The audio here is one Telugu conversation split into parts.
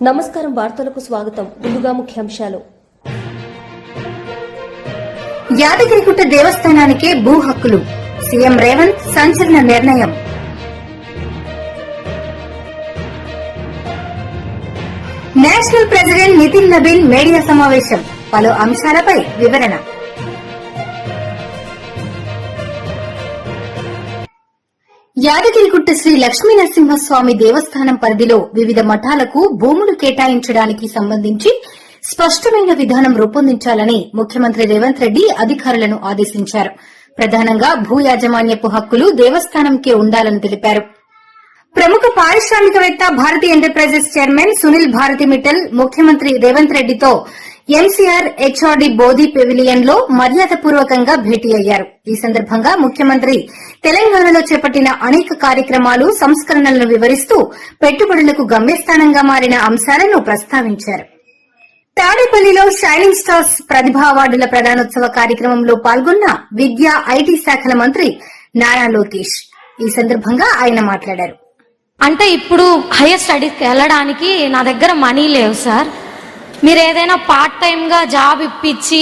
నమస్కారం, వార్తలకు స్వాగతం. ముందుగా ముఖ్యాంశాలు. యాదగిరిగుట్ట దేవస్థానానికే భూ హక్కులు, సీఎం రేవంత్ సంచలన నిర్ణయం. National president Nitin Nabin media సమావేశం, పలు అంశాలపై వివరణ. యాదగిరిగుట్ట శ్రీ లక్ష్మీనరసింహస్వామి దేవస్థానం పరిధిలో వివిధ మఠాలకు భూములు కేటాయించడానికి సంబంధించి స్పష్టమైన విధానం రూపొందించాలని ముఖ్యమంత్రి రేవంత్ రెడ్డి అధికారులను ఆదేశించారు. ప్రధానంగా భూ యాజమాన్యపు హక్కులు దేవస్థానంకే ఉండాలని తెలిపారు. ప్రముఖ పారిశ్రామికవేత్త భారతీ ఎంటర్ప్రైజెస్ చైర్మన్ సునీల్ భారతి మిట్టల్ ముఖ్యమంత్రి రేవంత్ రెడ్డితో ఎంసీఆర్ హెచ్ఆర్డీ బోధి పెవిలియన్ లో మర్యాదపూర్వకంగా భేటీ అయ్యారు. ఈ సందర్భంగా ముఖ్యమంత్రి తెలంగాణలో చేపట్టిన అనేక కార్యక్రమాలు, సంస్కరణలను వివరిస్తూ పెట్టుబడులకు గమ్యస్థానంగా మారిన అంశాలను ప్రస్తావించారు. తాడేపల్లిలో షైనింగ్ స్టార్స్ ప్రతిభా అవార్డుల ప్రదానోత్సవ కార్యక్రమంలో పాల్గొన్న విద్యా, ఐటీ శాఖల మంత్రి నారా లోకేష్. ఈ సందర్భంగా ఆయన మాట్లాడారు. అంటే ఇప్పుడు హైయర్ స్టడీస్కి వెళ్ళడానికి నా దగ్గర మనీ లేవు సార్. మీరు ఏదైనా పార్ట్ టైమ్ గా జాబ్ ఇప్పించి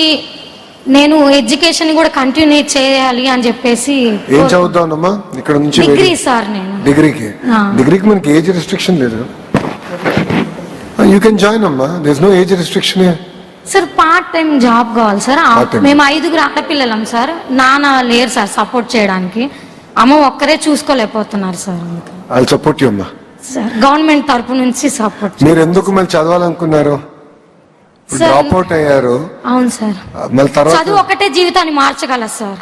నేను ఎడ్యుకేషన్ కూడా కంటిన్యూ చేయాలి అని చెప్పేసి. ఏం చదువుతావునమ్మా ఇక్కడ నుంచి? Degree sir. నేను డిగ్రీకి మనకి ఏజ్ రెస్ట్రిక్షన్ లేదు. యూ కెన్ జాయిన్ అమ్మా, there is no age restriction sir. Part time job కావాలి సార్. మేము 5 ఆడపిల్లలం సార్. నాన్న లేరు సార్ సపోర్ట్ చేయడానికి. అమ్మ ఒక్కరే చూసుకోలేకపోతున్నారు sir. I will support you అమ్మా. సార్ గవర్నమెంట్ తరపు నుంచి సపోర్ట్. మీరు ఎందుకు మళ్ళీ చదవాలనుకున్నారు? డ్రాప్ అవుట్ అయ్యారు. అవును సార్. మళ్ళీ తర్వాత చదువు ఒకటే జీవితాన్ని మార్చగలదు సార్,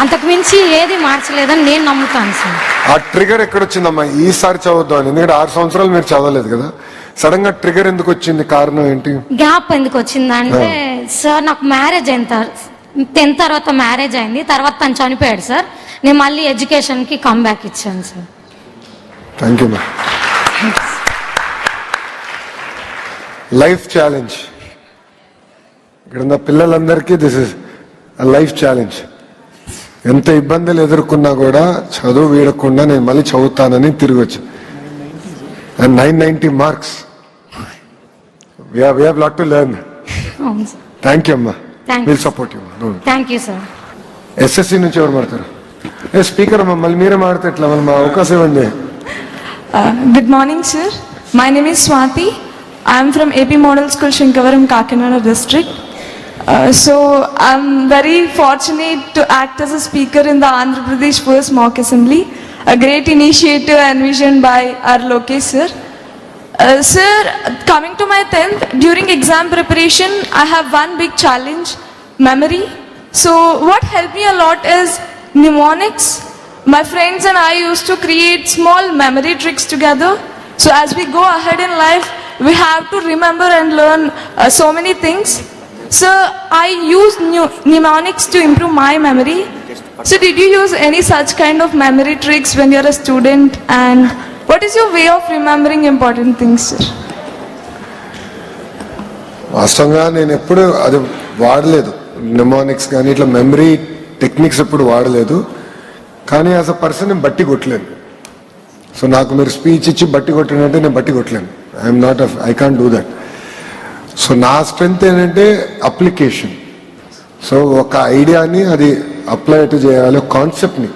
అంతకు మించి ఏది మార్చలేదని నేను నమ్ముతాను సార్. ఆ ట్రిగర్ ఎక్కడొచ్చిందమ్మా ఈసారి చదువుతాను? ఎందుకంటే 6 సంవత్సరాలు మీరు చదవలేదు కదా, సడన్ గా ట్రిగర్ ఎందుకు వచ్చింది? కారణం ఏంటి? గ్యాప్ ఎందుకు వచ్చిందంటే సార్ నాకు మ్యారేజ్ అయింది. 10th తర్వాత మ్యారేజ్ అయింది. తర్వాత తను చనిపోయాడు సార్. నేను మళ్ళీ ఎడ్యుకేషన్ కి కమ్ బ్యాక్ ఇచ్చాను సార్. థ్యాంక్ యూ మా. లైఫ్ ఛాలెంజ్ ఇక్కడ ఉన్న పిల్లలందరికీ దిస్ ఇస్ లైఫ్ ఛాలెంజ్. ఎంత ఇబ్బందులు ఎదుర్కొన్నా కూడా చదువు వీడకుండా నేను మళ్ళీ చదువుతానని తిరిగి వచ్చా. And 990 marks. We have lot to learn. Thank you అమ్మా. Will support you. Thank you sir. SSC నుంచి ఎవరు మాడతారు? స్పీకర్ అమ్మా, మళ్ళీ మీరే మాడితే ఎట్లా? మళ్ళీ మా అవకాశం ఇవ్వండి. Good morning, sir. My name is Swati. I am from AP Model School, Shinkavaram, Kakinada district. So I'm very fortunate to act as a speaker in the Andhra Pradesh First Mock Assembly, a great initiative envisioned by our Lokesh sir. Sir, coming to my 10th, during exam preparation, I have one big challenge, memory. So what helped me a lot is mnemonics. My friends and I used to create small memory tricks together. So as we go ahead in life, we have to remember and learn so many things. So I use mnemonics to improve my memory. So did you use any such kind of memory tricks when you're a student? And what is your way of remembering important things, sir? వాస్తవంగా నేను ఎప్పుడు అది వాడలేదు. నిమోనిక్స్ కానీ ఇట్లా మెమరీ టెక్నిక్స్ ఎప్పుడు వాడలేదు. కానీ యాజ్ అ పర్సన్ నేను బట్టి కొట్టలేను. సో నాకు మీరు స్పీచ్ ఇచ్చి బట్టి కొట్టినంటే నేను బట్టి కొట్టలేను. I can't do that. So నా స్ట్రెంగ్త్ ఏంటంటే అప్లికేషన్. సో ఒక ఐడియాని అది అప్లై ఎటు చేయాలి, ఒక కాన్సెప్ట్ని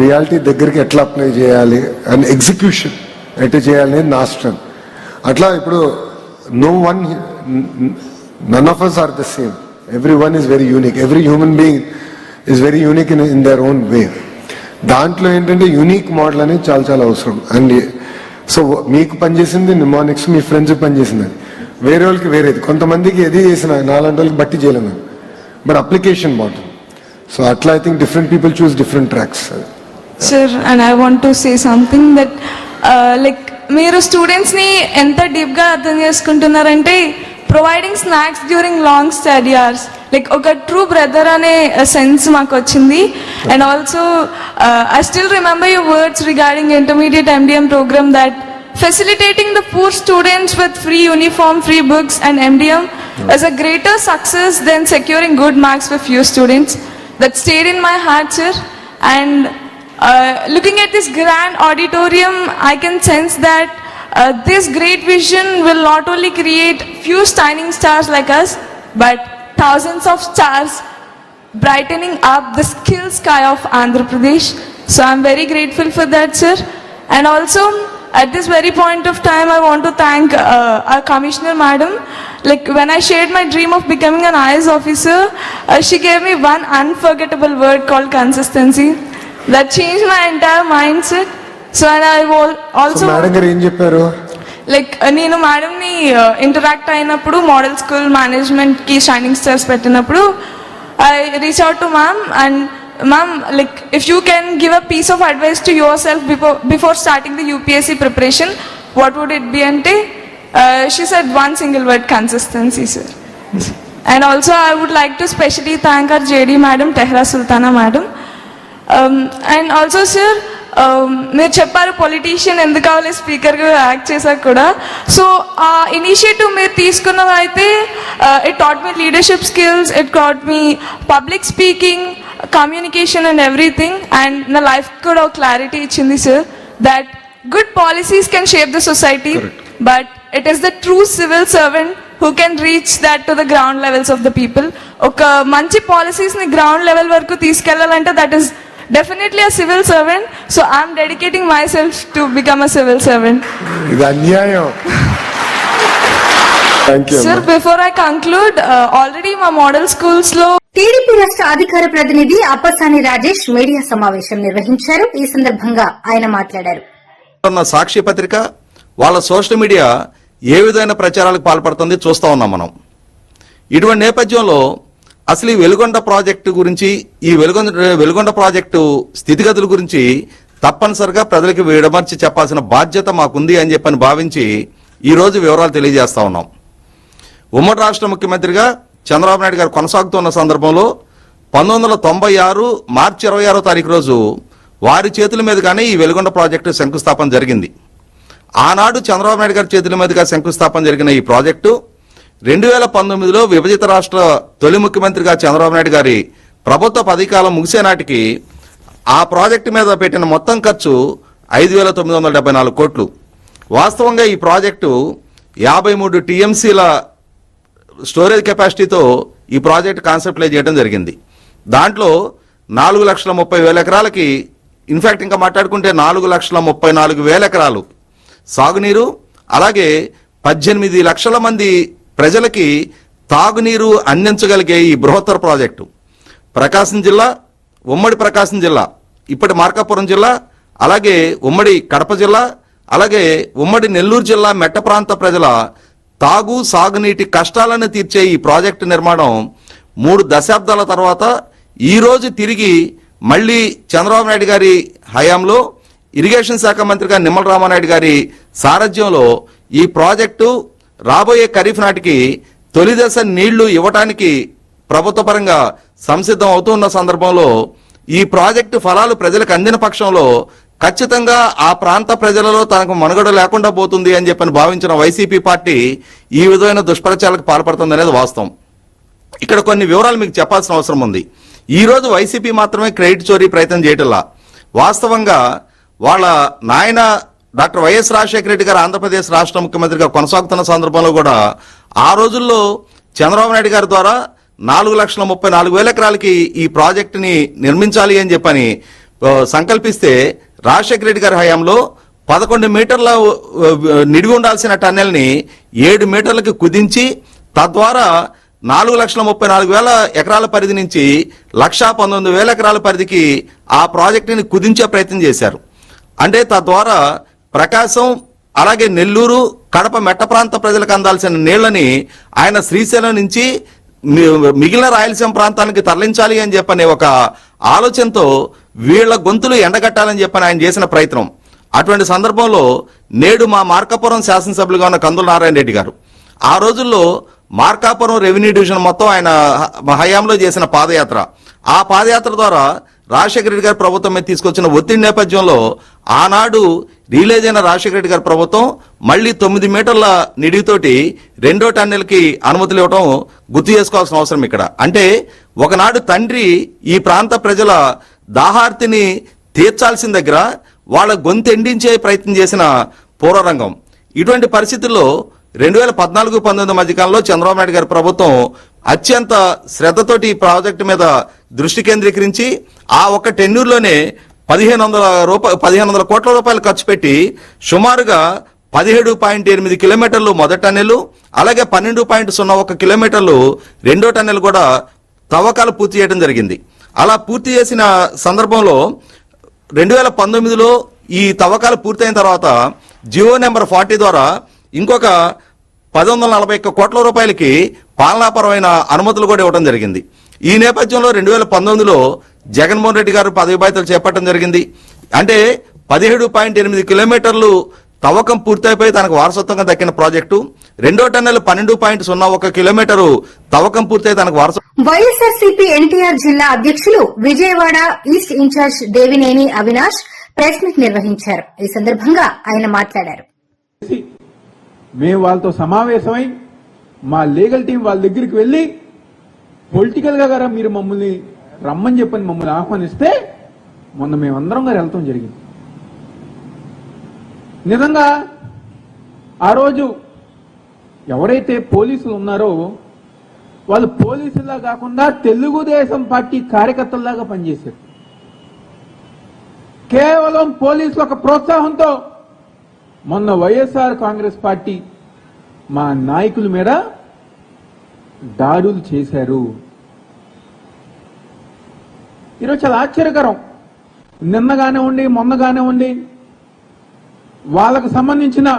రియాలిటీ దగ్గరికి ఎట్లా అప్లై చేయాలి అండ్ ఎగ్జిక్యూషన్ ఎటు చేయాలి నా స్ట్రెంగ్త్. అట్లా ఇప్పుడు none of us are the same. Every one is very unique. Every human being is very unique in their own way. దాంట్లో ఏంటంటే యూనిక్ మోడల్ అనేది చాలా చాలా అవసరం. అండ్ సో మీకు పనిచేసింది నిమోనిక్స్, మీ ఫ్రెండ్స్కి పనిచేసింది వేరే వాళ్ళకి వేరేది. కొంతమందికి ఏది చేసిన నాలాంటి వాళ్ళకి బట్టి చేయలేము, బట్ అప్లికేషన్ బాగుంటుంది. సో అట్లా I think different people choose different tracks. Sir, and I want to say something that like మీరు స్టూడెంట్స్ ని ఎంత డీప్ గా అర్థం చేసుకుంటున్నారంటే providing snacks during long study hours, like ఒక ట్రూ బ్రదర్ అనే సెన్స్ మాకు వచ్చింది. And also I still remember your words regarding intermediate MDM program that facilitating the poor students with free uniform, free books and MDM is a greater success than securing good marks for few students. That stayed in my heart, sir. And looking at this grand auditorium, I can sense that This great vision will not only create few shining stars like us, but thousands of stars brightening up the skill sky of Andhra Pradesh. So I'm very grateful for that, sir. And also, at this very point of time, I want to thank our Commissioner Madam. Like when I shared my dream of becoming an IAS officer, she gave me one unforgettable word called consistency. That changed my entire mindset. So and I will also madam గారు ఏం చెప్పారు? లైక్ నేను మేడంని ఇంటరాక్ట్ అయినప్పుడు మోడల్ స్కూల్ మేనేజ్మెంట్కి షైనింగ్ స్టార్స్ పెట్టినప్పుడు I reach out to ma'am and ma'am like if you can give a piece of advice to your self before starting the UPSC preparation what would it be అంటే she said one single word consistency sir. And also I would like to specially thank our JD madam Tahera Sultana madam. And also sir మీరు చెప్పారు పొలిటీషియన్ ఎందుకు కావాలి స్పీకర్గా యాక్ట్ చేశాక కూడా. సో ఆ ఇనిషియేటివ్ మీరు తీసుకున్నవి అయితే it taught me leadership skills, it taught me public speaking, communication and everything. And నా లైఫ్ కూడా ఒక క్లారిటీ ఇచ్చింది sir that good policies can shape the society, but it is the true civil servant who can reach that to the ground levels of the people. ఒక మంచి పాలసీస్ని గ్రౌండ్ లెవెల్ వరకు తీసుకెళ్లాలంటే that is definitely a civil servant. So I'm dedicating myself to become a civil servant. ఇది అన్యాయం. Thank you. Sir, before I conclude, already my model schools లో టీడీపీ రాష్ట్ర అధికార ప్రతినిధి అప్పసాని రాజేష్ మీడియా సమావేశం నిర్వహించారు. ఈ సందర్భంగా ఆయన మాట్లాడారు. సాక్షి పత్రిక వాళ్ళ సోషల్ మీడియా ఏ విధమైన ప్రచారాలకు పాల్పడుతుంది చూస్తా ఉన్నాం మనం. ఇటువంటి నేపథ్యంలో అసలు ఈ వెలుగొండ ప్రాజెక్టు గురించి, ఈ వెలుగొండ ప్రాజెక్టు స్థితిగతుల గురించి తప్పనిసరిగా ప్రజలకు విడమర్చి చెప్పాల్సిన బాధ్యత మాకుంది అని చెప్పని భావించి ఈ రోజు వివరాలు తెలియజేస్తా ఉన్నాం. ఉమ్మడి రాష్ట్ర ముఖ్యమంత్రిగా చంద్రబాబు నాయుడు గారు కొనసాగుతున్న సందర్భంలో 1996 మార్చి 26వ తారీఖు రోజు వారి చేతుల మీదుగానే ఈ వెలుగొండ ప్రాజెక్టు శంకుస్థాపన జరిగింది. ఆనాడు చంద్రబాబు నాయుడు గారి చేతుల మీదుగా శంకుస్థాపన జరిగిన ఈ ప్రాజెక్టు 2019లో విభజిత రాష్ట్ర తొలి ముఖ్యమంత్రిగా చంద్రబాబు నాయుడు గారి ప్రభుత్వ పదవీకాలం ముగిసే నాటికి ఆ ప్రాజెక్టు మీద పెట్టిన మొత్తం ఖర్చు 5,974 కోట్లు. వాస్తవంగా ఈ ప్రాజెక్టు 53 టీఎంసీల స్టోరేజ్ కెపాసిటీతో ఈ ప్రాజెక్టు కాన్సెప్ట్లైజ్ చేయడం జరిగింది. దాంట్లో 4,30,000 ఎకరాలకి, ఇన్ఫాక్ట్ ఇంకా మాట్లాడుకుంటే 4,34,000 ఎకరాలు సాగునీరు, అలాగే 18 లక్షల మంది ప్రజలకి తాగునీరు అందించగలిగే ఈ బృహత్తర ప్రాజెక్టు ప్రకాశం జిల్లా, ఉమ్మడి ప్రకాశం జిల్లా, ఇప్పటి మార్కాపురం జిల్లా, అలాగే ఉమ్మడి కడప జిల్లా, అలాగే ఉమ్మడి నెల్లూరు జిల్లా మెట్ట ప్రాంత ప్రజల తాగు సాగునీటి కష్టాలను తీర్చే ఈ ప్రాజెక్టు నిర్మాణం 3 దశాబ్దాల తర్వాత ఈ రోజు తిరిగి మళ్ళీ చంద్రబాబు నాయుడు గారి హయాంలో ఇరిగేషన్ శాఖ మంత్రిగా నిమ్మల రామానాయుడు గారి సారథ్యంలో ఈ ప్రాజెక్టు రాబోయే ఖరీఫ్ నాటికి తొలి దశ నీళ్లు ఇవ్వటానికి ప్రభుత్వ పరంగా సంసిద్ధం అవుతున్న సందర్భంలో ఈ ప్రాజెక్టు ఫలాలు ప్రజలకు అందిన పక్షంలో ఖచ్చితంగా ఆ ప్రాంత ప్రజలలో తనకు మనుగడ లేకుండా పోతుంది అని చెప్పని భావించిన వైసీపీ పార్టీ ఈ విధమైన దుష్ప్రచారాలకు పాల్పడుతుంది అనేది వాస్తవం. ఇక్కడ కొన్ని వివరాలు మీకు చెప్పాల్సిన అవసరం ఉంది. ఈ రోజు వైసీపీ మాత్రమే క్రెడిట్ చోరీ ప్రయత్నం చేయటంలా వాస్తవంగా వాళ్ళ నాయన డాక్టర్ వైఎస్ రాజశేఖర రెడ్డి గారు ఆంధ్రప్రదేశ్ రాష్ట్ర ముఖ్యమంత్రిగా కొనసాగుతున్న సందర్భంలో కూడా ఆ రోజుల్లో చంద్రబాబు నాయుడు గారి ద్వారా 4,34,000 ఎకరాలకి ఈ ప్రాజెక్టుని నిర్మించాలి అని చెప్పని సంకల్పిస్తే రాజశేఖర రెడ్డి గారి హయాంలో 11 మీటర్ల నిడివి ఉండాల్సిన టన్నెల్ని 7 మీటర్లకి కుదించి తద్వారా 4,34,000 ఎకరాల పరిధి నుంచి 1,19,000 ఎకరాల పరిధికి ఆ ప్రాజెక్టుని కుదించే ప్రయత్నం చేశారు. అంటే తద్వారా ప్రకాశం, అలాగే నెల్లూరు, కడప మెట్ట ప్రాంత ప్రజలకు అందాల్సిన నీళ్లని ఆయన శ్రీశైలం నుంచి మిగిలిన రాయలసీమ ప్రాంతానికి తరలించాలి అని చెప్పనే ఒక ఆలోచనతో వీళ్ల గొంతులు ఎండగట్టాలని చెప్పని ఆయన చేసిన ప్రయత్నం. అటువంటి సందర్భంలో నేడు మా మార్కాపురం శాసనసభ్యులుగా ఉన్న కందుల నారాయణ రెడ్డి గారు ఆ రోజుల్లో మార్కాపురం రెవెన్యూ డివిజన్ మొత్తం ఆయన హయాంలో చేసిన పాదయాత్ర, ఆ పాదయాత్ర ద్వారా రాజశేఖర రెడ్డి గారి ప్రభుత్వం మీద తీసుకొచ్చిన ఒత్తిడి నేపథ్యంలో ఆనాడు రిలీజ్ అయిన రాజశేఖర రెడ్డి గారి ప్రభుత్వం మళ్లీ 9 మీటర్ల నిడివితోటి 2వ టన్నెల్కి అనుమతులు ఇవ్వడం గుర్తు చేసుకోవాల్సిన అవసరం ఇక్కడ. అంటే ఒకనాడు తండ్రి ఈ ప్రాంత ప్రజల దాహార్తిని తీర్చాల్సిన దగ్గర వాళ్ళ గొంతు ఎండించే ప్రయత్నం చేసిన పూర్వరంగం. ఇటువంటి పరిస్థితుల్లో 2014-19 మధ్యకాలంలో చంద్రబాబు నాయుడు గారి ప్రభుత్వం అత్యంత శ్రద్ధతోటి ఈ ప్రాజెక్టు మీద దృష్టి కేంద్రీకరించి ఆ ఒక్క టెన్యూర్లోనే 1500 కోట్ల రూపాయలు ఖర్చు పెట్టి సుమారుగా 17.8 కిలోమీటర్లు మొదటి టన్నెలు, అలాగే 12.01 కిలోమీటర్లు రెండో టన్నెలు కూడా తవ్వకాలు పూర్తి చేయడం జరిగింది. అలా పూర్తి చేసిన సందర్భంలో 2019లో ఈ తవ్వకాలు పూర్తయిన తర్వాత జియో నెంబర్ 40 ద్వారా ఇంకొక 1141 కోట్ల రూపాయలకి పాలనాపరమైన అనుమతులు కూడా ఇవ్వడం జరిగింది. ఈ నేపథ్యంలో 2019లో జగన్మోహన్ రెడ్డి గారు పదవి బాధ్యతలు చేపట్టడం జరిగింది. అంటే 17.8 కిలోమీటర్లు తవ్వకం పూర్తయిపోయి తనకు వారసత్వంగా దక్కిన ప్రాజెక్టు, రెండో టన్నెల్ 12.01 కిలోమీటరు తవ్వకం పూర్తయి తనకు వారసత్వం. వైఎస్ఆర్సీపీ ఎన్టీఆర్ జిల్లా అధ్యక్షులు Vijayawada east in charge Devineni Avinash press meet నిర్వహించారు. ఈ సందర్భంగా ఆయన మాట్లాడారు. మేము వాళ్ళతో సమావేశమై మా లీగల్ టీం వాళ్ళ దగ్గరికి వెళ్లి పొలిటికల్ గా గారా మీరు మమ్మల్ని రమ్మని చెప్పని మమ్మల్ని ఆహ్వానిస్తే మొన్న మేమందరం గారు వెళ్తాం జరిగింది. నిజంగా ఆ రోజు ఎవరైతే పోలీసులు ఉన్నారో వాళ్ళు పోలీసుల్లా కాకుండా తెలుగుదేశం పార్టీ కార్యకర్తల్లాగా పనిచేశారు. కేవలం పోలీసుల ఒక ప్రోత్సాహంతో మొన్న వైఎస్ఆర్ కాంగ్రెస్ పార్టీ మా నాయకుల మీద దాడులు చేశారు. ఈరోజు చాలా ఆశ్చర్యకరం. నిన్నగానే ఉండి మొన్నగానే ఉండి వాళ్ళకు సంబంధించిన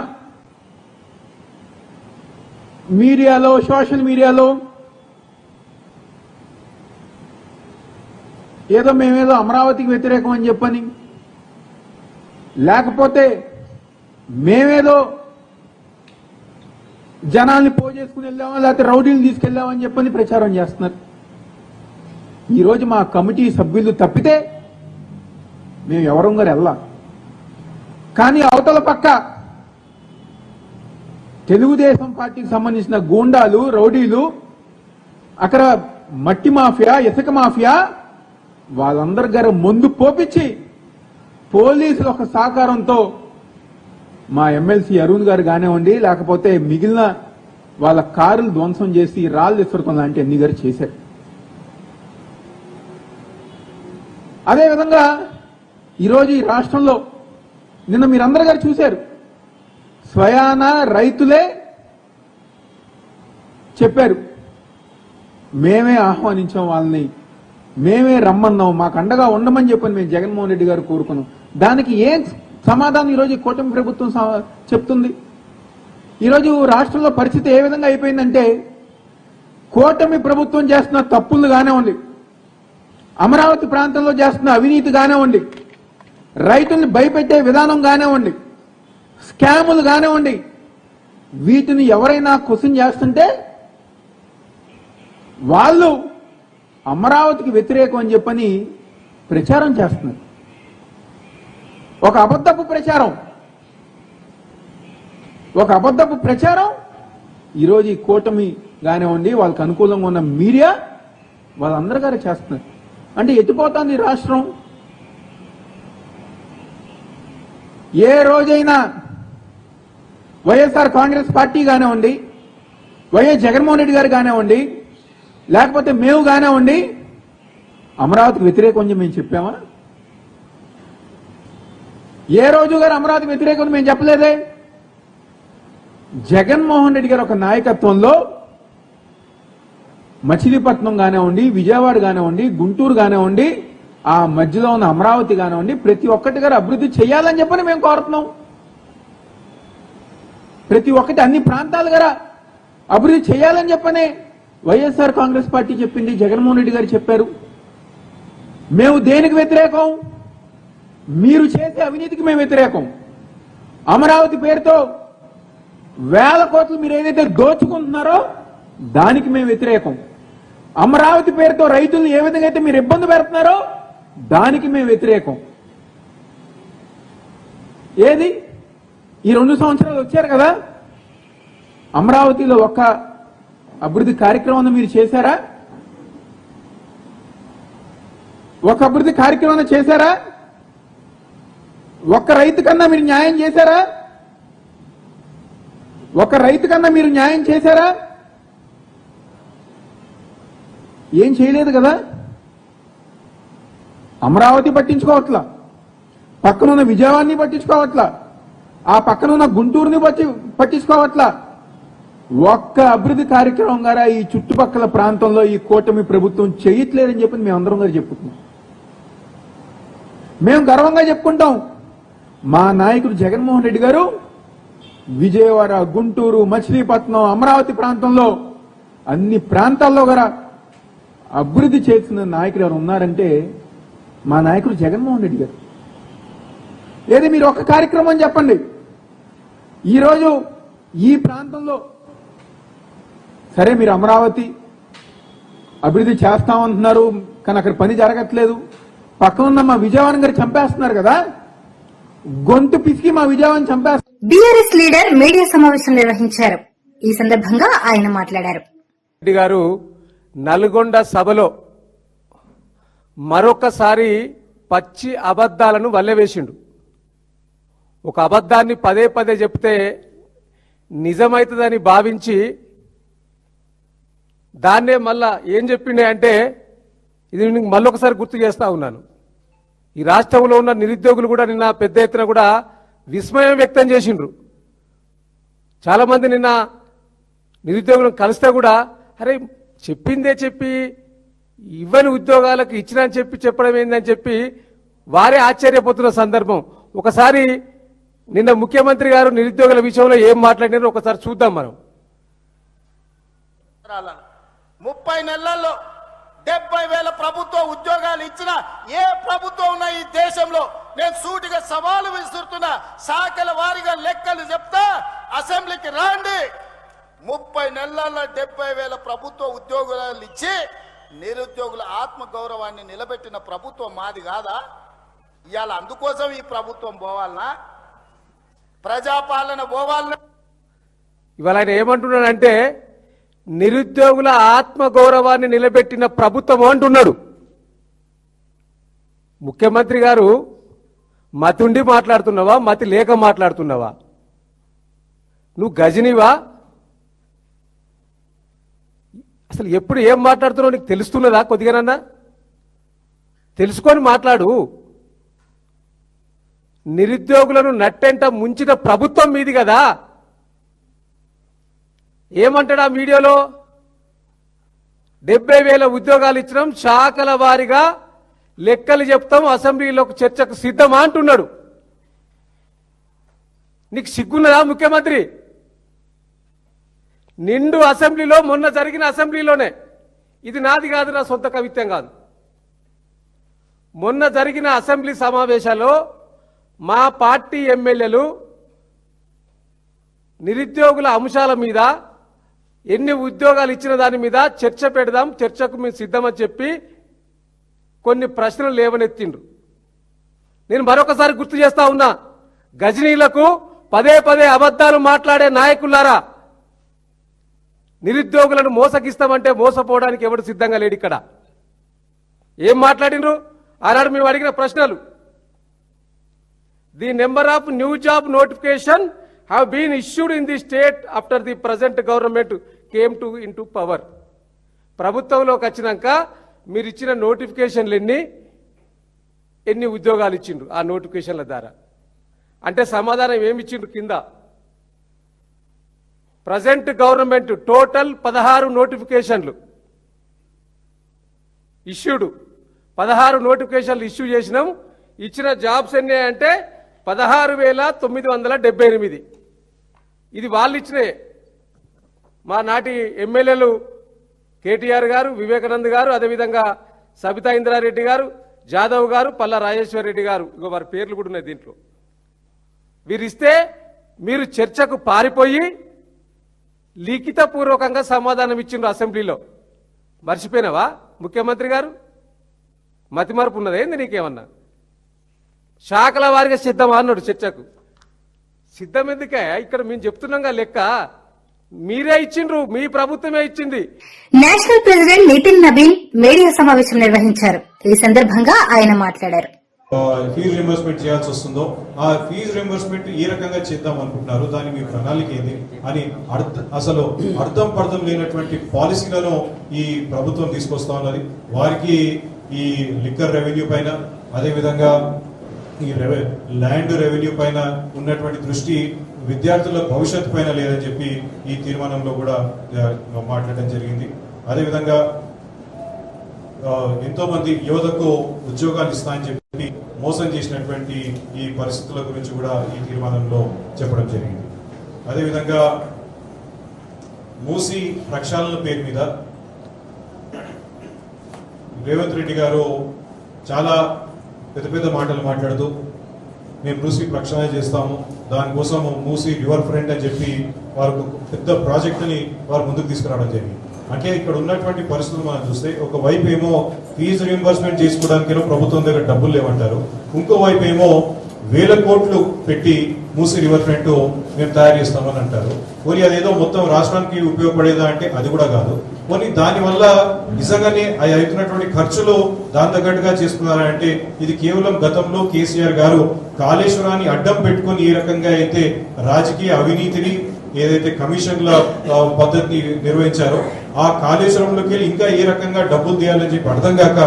మీడియాలో, సోషల్ మీడియాలో ఏదో మేమేదో అమరావతికి వ్యతిరేకం అని చెప్పని, లేకపోతే మేమేదో జనాల్ని పోజేసుకుని వెళ్ళామా, లేకపోతే రౌడీలు తీసుకెళ్లామని చెప్పని ప్రచారం చేస్తున్నారు. ఈరోజు మా కమిటీ సభ్యులు తప్పితే మేము ఎవరం గారు వెళ్ళా. కానీ అవతల పక్క తెలుగుదేశం పార్టీకి సంబంధించిన గూండాలు, రౌడీలు, అక్కడ మట్టి మాఫియా, ఇసుక మాఫియా వాళ్ళందరి గారు ముందు పోపించి పోలీసుల ఒక సహకారంతో మా ఎమ్మెల్సీ అరుణ్ గారు కానివ్వండి, లేకపోతే మిగిలిన వాళ్ళ కారులు ధ్వంసం చేసి రాళ్ళు విసరటం లాంటి అన్ని గారు చేశారు. అదేవిధంగా ఈరోజు ఈ రాష్ట్రంలో నిన్న మీరందరూ గారు చూశారు, స్వయాన రైతులే చెప్పారు మేమే ఆహ్వానించాం వాళ్ళని, మేమే రమ్మన్నాం, మాకు అండగా ఉండమని చెప్పని మేము జగన్మోహన్ రెడ్డి గారు కోరుకున్నాం. దానికి ఏం సమాధానం ఈరోజు కూటమి ప్రభుత్వం చెప్తుంది? ఈరోజు రాష్ట్రంలో పరిస్థితి ఏ విధంగా అయిపోయిందంటే, కూటమి ప్రభుత్వం చేస్తున్న తప్పులు కానివ్వండి, అమరావతి ప్రాంతంలో చేస్తున్న అవినీతి కానివ్వండి, రైతుల్ని భయపెట్టే విధానం కానివ్వండి, స్కాములు కానివ్వండి, వీటిని ఎవరైనా క్వశ్చన్ చేస్తుంటే వాళ్ళు అమరావతికి వ్యతిరేకం అని చెప్పని ప్రచారం చేస్తున్నారు. ఒక అబద్ధపు ప్రచారం ఈరోజు ఈ కూటమి కానివ్వండి, వాళ్ళకి అనుకూలంగా ఉన్న మీడియా వాళ్ళందరూ గారు చేస్తున్నారు. అంటే ఎత్తిపోతుంది ఈ రాష్ట్రం. ఏ రోజైనా వైఎస్ఆర్ కాంగ్రెస్ పార్టీ కానివ్వండి, వైఎస్ జగన్మోహన్ రెడ్డి గారు కానివ్వండి, లేకపోతే మేము కానివ్వండి అమరావతికి వ్యతిరేకం అని మేము చెప్పామా? ఏ రోజు గారు అమరావతికి వ్యతిరేకం మేము చెప్పలేదే. జగన్మోహన్ రెడ్డి గారు ఒక నాయకత్వంలో మచిలీపట్నం కానివ్వండి, విజయవాడ కానివ్వండి, గుంటూరు కానివ్వండి, ఆ మధ్యలో ఉన్న అమరావతి కానివ్వండి, ప్రతి ఒక్కటి గారు అభివృద్ధి చేయాలని చెప్పని మేము కోరుతున్నాం. ప్రతి ఒక్కటి అన్ని ప్రాంతాలు గారు అభివృద్ధి చేయాలని చెప్పని వైఎస్ఆర్ కాంగ్రెస్ పార్టీ చెప్పింది, జగన్మోహన్ రెడ్డి గారు చెప్పారు. మేము దేనికి వ్యతిరేకం? మీరు చేసే అవినీతికి మేము వ్యతిరేకం. అమరావతి పేరుతో వేల కోట్లు మీరు ఏదైతే దోచుకుంటున్నారో దానికి మేము వ్యతిరేకం. అమరావతి పేరుతో రైతులను ఏ విధంగా అయితే మీరు ఇబ్బంది పెడుతున్నారో దానికి మేము వ్యతిరేకం. ఏది ఈ 2 సంవత్సరాలు వచ్చారు కదా, అమరావతిలో ఒక్క అభివృద్ధి కార్యక్రమం మీరు చేశారా? ఒక అభివృద్ధి కార్యక్రమం చేశారా? ఒక్క రైతు కన్నా మీరు న్యాయం చేశారా? ఒక రైతు కన్నా మీరు న్యాయం చేశారా? ఏం చేయలేదు కదా. అమరావతి పట్టించుకోవట్లా, పక్కనున్న విజయవాడని పట్టించుకోవట్లా, ఆ పక్కనున్న గుంటూరుని పట్టించుకోవట్లా. ఒక్క అభివృద్ధి కార్యక్రమం గారా ఈ చుట్టుపక్కల ప్రాంతంలో ఈ కూటమి ప్రభుత్వం చేయట్లేదని చెప్పి మేమందరం గారు చెప్పుకుంటున్నాం. మేము గర్వంగా చెప్పుకుంటాం, మా నాయకుడు జగన్మోహన్ రెడ్డి గారు విజయవాడ, గుంటూరు, మచిలీపట్నం, అమరావతి ప్రాంతంలో అన్ని ప్రాంతాల్లో కూడా అభివృద్ధి చేసిన నాయకుడు ఎవరు ఉన్నారంటే మా నాయకుడు జగన్మోహన్ రెడ్డి గారు. ఏది మీరు ఒక కార్యక్రమం చెప్పండి. ఈరోజు ఈ ప్రాంతంలో సరే మీరు అమరావతి అభివృద్ధి చేస్తామంటున్నారు, కానీ అక్కడ పని జరగట్లేదు. పక్కనున్న మా విజయవాడ గారు చంపేస్తున్నారు కదా, గొంతు పిసికి మా విజయవాడని చంపేస్తున్నారు. బీఆర్ఎస్ లీడర్ మీడియా సమావేశం నిర్వహించారు. ఈ సందర్భంగా ఆయన మాట్లాడారు. రెడ్డి గారు నల్గొండ సభలో మరొకసారి పచ్చి అబద్దాలను వల్లెవేసిండు. ఒక అబద్దాన్ని పదే పదే చెప్తే నిజమైతుందని భావించి దాన్నే మళ్ళా ఏం చెప్పిండే అంటే, ఇది మళ్ళొకసారి గుర్తు చేస్తా ఉన్నాను. ఈ రాష్ట్రంలో ఉన్న నిరుద్యోగులు కూడా నిన్న పెద్ద ఎత్తున కూడా విస్మయం వ్యక్తం చేసిండ్రు. చాలా మంది నిన్న నిరుద్యోగులను కలిస్తే కూడా అరే చెప్పిందే చెప్పి ఇవ్వని ఉద్యోగాలకు ఇచ్చినా చెప్పడం ఏందని చెప్పి వారే ఆశ్చర్యపోతున్న సందర్భం. ఒకసారి నిన్న ముఖ్యమంత్రి గారు నిరుద్యోగుల విషయంలో ఏం మాట్లాడినారో ఒకసారి చూద్దాం మనం. 30 నెలల్లో 70,000 ప్రభుత్వ ఉద్యోగాలు ఇచ్చిన ఏ ప్రభుత్వం ఉన్న ఈ దేశంలో నేను సూటిగా సవాలు విసురుతున్నా. శాఖల వారీగా లెక్కలు చెప్తా, అసెంబ్లీకి రాండి. 30 నెలల్లో 70,000 ప్రభుత్వ ఉద్యోగాలు ఇచ్చి నిరుద్యోగుల ఆత్మ గౌరవాన్ని నిలబెట్టిన ప్రభుత్వం మాది కాదా? ఇవాళ అందుకోసం ఈ ప్రభుత్వం పోవాలనా? ప్రజాపాలన పోవాలనా? ఇవాళ ఆయన ఏమంటున్నాడంటే నిరుద్యోగుల ఆత్మ గౌరవాన్ని నిలబెట్టిన ప్రభుత్వం అంటున్నాడు. ముఖ్యమంత్రి గారు మతుండి మాట్లాడుతున్నావా, మతి లేక మాట్లాడుతున్నావా? నువ్వు గజనీవా? అసలు ఎప్పుడు ఏం మాట్లాడుతున్నావు నీకు తెలుస్తున్నదా? కొద్దిగానన్నా తెలుసుకొని మాట్లాడు. నిరుద్యోగులను నట్టెంట ముంచిన ప్రభుత్వం మీది కదా. ఏమంటాడు ఆ వీడియోలో? 70,000 ఉద్యోగాలు ఇచ్చినాం, శాఖల వారీగా లెక్కలు చెప్తాం, అసెంబ్లీలో చర్చకు సిద్ధమా అంటున్నాడు. నీకు సిగ్గున్నదా ముఖ్యమంత్రి? నిండు అసెంబ్లీలో, మొన్న జరిగిన అసెంబ్లీలోనే, ఇది నాది కాదు, నా సొంత కవిత్వం కాదు, మొన్న జరిగిన అసెంబ్లీ సమావేశాల్లో మా పార్టీ ఎమ్మెల్యేలు నిరుద్యోగుల అంశాల మీద, ఎన్ని ఉద్యోగాలు ఇచ్చిన దాని మీద చర్చ పెడదాం, చర్చకు మేము సిద్ధమని చెప్పి కొన్ని ప్రశ్నలు లేవనెత్తిండ్రు. నేను మరొకసారి గుర్తు చేస్తా ఉన్నా, గజనీలకు పదే పదే అబద్ధాలు మాట్లాడే నాయకులారా, నిరుద్యోగులను మోసగిస్తామంటే మోసపోవడానికి ఎవడు సిద్ధంగా లేడు. ఇక్కడ ఏం మాట్లాడినరు? ఆనాడు మేము అడిగిన ప్రశ్నలు. The number of new job notification have been issued in the state after the present government came into power. ప్రభుత్వంలోకి వచ్చినాక మీరు ఇచ్చిన నోటిఫికేషన్లు ఎన్ని ఉద్యోగాలు ఇచ్చిండ్రు ఆ నోటిఫికేషన్ల ద్వారా అంటే సమాధానం ఏమి ఇచ్చిండ్రు? కింద ప్రజెంట్ గవర్నమెంట్ టోటల్ 16 నోటిఫికేషన్లు ఇష్యూడ్, 16 నోటిఫికేషన్లు ఇష్యూ చేసినాం. ఇచ్చిన జాబ్స్ ఎన్ని అంటే 16,978. ఇది వాళ్ళు ఇచ్చినాయి. మా నాటి ఎమ్మెల్యేలు కేటీఆర్ గారు, వివేకానంద్ గారు, అదేవిధంగా సబితా ఇంద్రారెడ్డి గారు, జాదవ్ గారు, పల్లా రాజేశ్వర్ రెడ్డి గారు, ఇగో వారి పేర్లు కూడా ఉన్నాయి దీంట్లో. వీరిస్తే మీరు చర్చకు పారిపోయి లిఖితపూర్వకంగా సమాధానం ఇచ్చిండ్రు అసెంబ్లీలో. మర్చిపోయినావా ముఖ్యమంత్రి గారు? మతిమరుపు ఉన్నదే ఏంది నీకేమన్నా? శాఖల వారిగా సిద్ధమా అన్నాడు. చర్చకు సిద్ధం ఎందుకే? ఇక్కడ మేము చెప్తున్నాంగా లెక్క. మీరే ఇచ్చిండ్రు, మీ ప్రభుత్వమే ఇచ్చింది. National president Nitin Nabin media సమావేశం నిర్వహించారు. ఈ సందర్భంగా ఆయన మాట్లాడారు. ఫీజు రింబర్స్మెంట్ చేయాల్సి వస్తుందో ఆ ఫీజు రింబర్స్మెంట్ ఏ రకంగా చేద్దాం అనుకుంటున్నారు, దాని మీ ప్రణాళిక ఏది అని అసలు అర్థం పర్థం లేనటువంటి పాలసీలను ఈ ప్రభుత్వం తీసుకొస్తా ఉన్నది. వారికి ఈ లిక్కర్ రెవెన్యూ పైన, అదేవిధంగా ఈ ల్యాండ్ రెవెన్యూ పైన ఉన్నటువంటి దృష్టి విద్యార్థుల భవిష్యత్తు పైన లేదని చెప్పి ఈ తీర్మానంలో కూడా మాట్లాడడం జరిగింది. అదేవిధంగా ఎంతో మంది యువతకు ఉద్యోగాలు ఇస్తామని చెప్పి మోసం చేసినటువంటి ఈ పరిస్థితుల గురించి కూడా ఈ తీర్మానంలో చెప్పడం జరిగింది. అదేవిధంగా మూసి ప్రక్షాళన పేరు మీద రేవంత్ రెడ్డి గారు చాలా పెద్ద పెద్ద మాటలు మాట్లాడుతూ మేము మూసి ప్రక్షాళన చేస్తాము, దానికోసం మూసి రివర్ ఫ్రంట్ అని చెప్పి వారు పెద్ద ప్రాజెక్టుని వారు ముందుకు తీసుకురావడం జరిగింది. అంటే ఇక్కడ ఉన్నటువంటి పరిస్థితులు మనం చూస్తే ఒక వైపు ఏమో ఫీజు రీయింబర్స్మెంట్ చేసుకోవడానికి ప్రభుత్వం దగ్గర డబ్బులు లేవంటారు, ఇంకో వైపు ఏమో వేల కోట్లు పెట్టి మూసి రివర్ ఫ్రంట్ మేము తయారు చేస్తామని అంటారు. పోనీ అదేదో మొత్తం రాష్ట్రానికి ఉపయోగపడేదా అంటే అది కూడా కాదు. పోనీ దానివల్ల నిజంగానే అది అవుతున్నటువంటి ఖర్చులు దాని తగ్గట్టుగా చేసుకున్నారంటే ఇది కేవలం గతంలో కేసీఆర్ గారు కాళేశ్వరాన్ని అడ్డం పెట్టుకుని ఏ రకంగా అయితే రాజకీయ అవినీతిని ఏదైతే కమిషన్ల పద్ధతిని నిర్వహించారో ఆ కాళేశ్వరంలోకి వెళ్ళి ఇంకా ఏ రకంగా డబ్బులు తీయాలని చెప్పి అర్థం కాక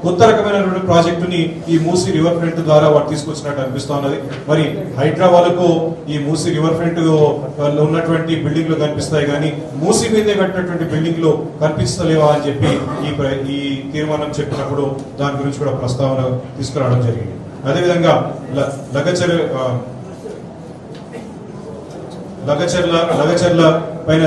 కొత్త రకమైనటువంటి ప్రాజెక్టుని ఈ మూసి రివర్ ఫ్రంట్ ద్వారా వారు తీసుకొచ్చినట్టు అనిపిస్తా ఉన్నది. మరి హైదరాబాద్కు ఈ మూసి రివర్ ఫ్రంట్ ఉన్నటువంటి బిల్డింగ్లు కనిపిస్తాయి కానీ మూసి మీదే కట్టినటువంటి బిల్డింగ్లు కనిపిస్తలేవా అని చెప్పి ఈ తీర్మానం చెప్పినప్పుడు దాని గురించి కూడా ప్రస్తావన తీసుకురావడం జరిగింది. అదేవిధంగా లగచర్ల పైన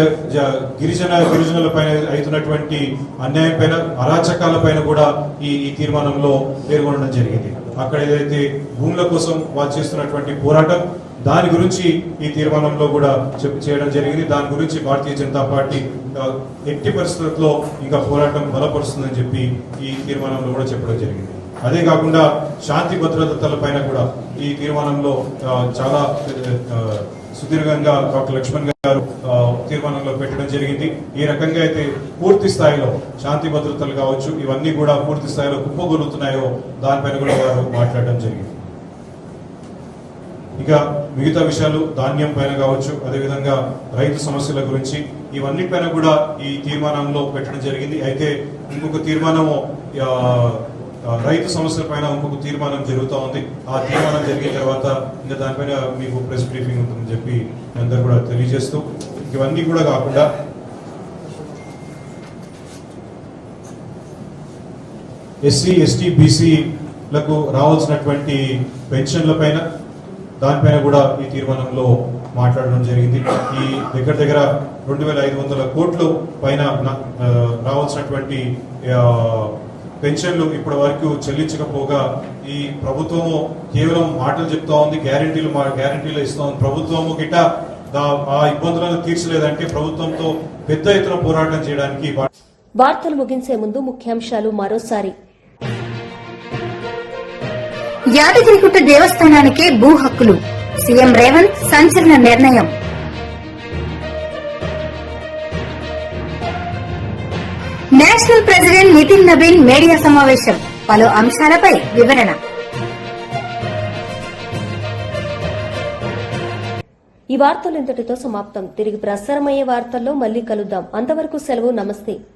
గిరిజనుల పైన అవుతున్నటువంటి అన్యాయం పైన, అరాచకాల పైన కూడా ఈ తీర్మానంలో పేర్కొనడం జరిగింది. అక్కడ ఏదైతే భూముల కోసం వాళ్ళు చేస్తున్నటువంటి పోరాటం దాని గురించి ఈ తీర్మానంలో కూడా చేయడం జరిగింది. దాని గురించి భారతీయ జనతా పార్టీ ఎట్టి పరిస్థితుల్లో ఇంకా పోరాటం బలపరుస్తుందని చెప్పి ఈ తీర్మానంలో కూడా చెప్పడం జరిగింది. అదే కాకుండా శాంతి భద్రతల పైన కూడా ఈ తీర్మానంలో చాలా సుదీర్ఘంగా డాక్టర్ లక్ష్మణ్ గారు తీర్మానంలో పెట్టడం జరిగింది. ఈ రకంగా అయితే పూర్తి స్థాయిలో శాంతి భద్రతలు కావచ్చు ఇవన్నీ కూడా పూర్తి స్థాయిలో కుప్పగొలుతున్నాయో దానిపైన కూడా వారు మాట్లాడడం జరిగింది. ఇక మిగతా విషయాలు ధాన్యం పైన కావచ్చు, అదేవిధంగా రైతు సమస్యల గురించి ఇవన్నిటిపైన కూడా ఈ తీర్మానంలో పెట్టడం జరిగింది. అయితే ఇంకొక తీర్మానము రైతు సమస్యల పైన ఇంకొక తీర్మానం జరుగుతూ ఉంది. ఆ తీర్మానం జరిగిన తర్వాత ఇంకా దానిపైన మీకు ప్రెస్ బ్రీఫింగ్ ఉంటుందని చెప్పి అందరూ కూడా తెలియజేస్తూ, ఇవన్నీ కూడా కాకుండా ఎస్సీ ఎస్టీ బీసీలకు రావాల్సినటువంటి పెన్షన్ల పైన దానిపైన కూడా ఈ తీర్మానంలో మాట్లాడడం జరిగింది. ఈ దగ్గర 2500 కోట్లు పైన రావాల్సినటువంటి పెన్షన్లు ఇప్పటి వరకు చెల్లించకపోగా ఈ ప్రభుత్వము కేవలం మాటలు చెప్తా ఉంది, గ్యారంటీలు ఇస్తా ఉంది. ప్రభుత్వము గిట్ట ఆ ఇబ్బందులను తీర్చలేదంటే ప్రభుత్వంతో పెద్ద ఎత్తున పోరాటం చేయడానికి. వార్తలు ముగించే ముందు ముఖ్యాంశాలు మరోసారి. యాదగిరిగుట్ట దేవస్థానానికే భూ హక్కులు, సీఎం రేవంత్ సంచలన నిర్ణయం. National president Nitin Nabin media సమావేశం, పలు అంశాలపై వివరణ. ఈ వార్తలు ఇంతటితో సమాప్తం. తిరిగి ప్రసారమయ్యే వార్తల్లో మళ్లీ కలుద్దాం. అంతవరకు సెలవు. నమస్తే.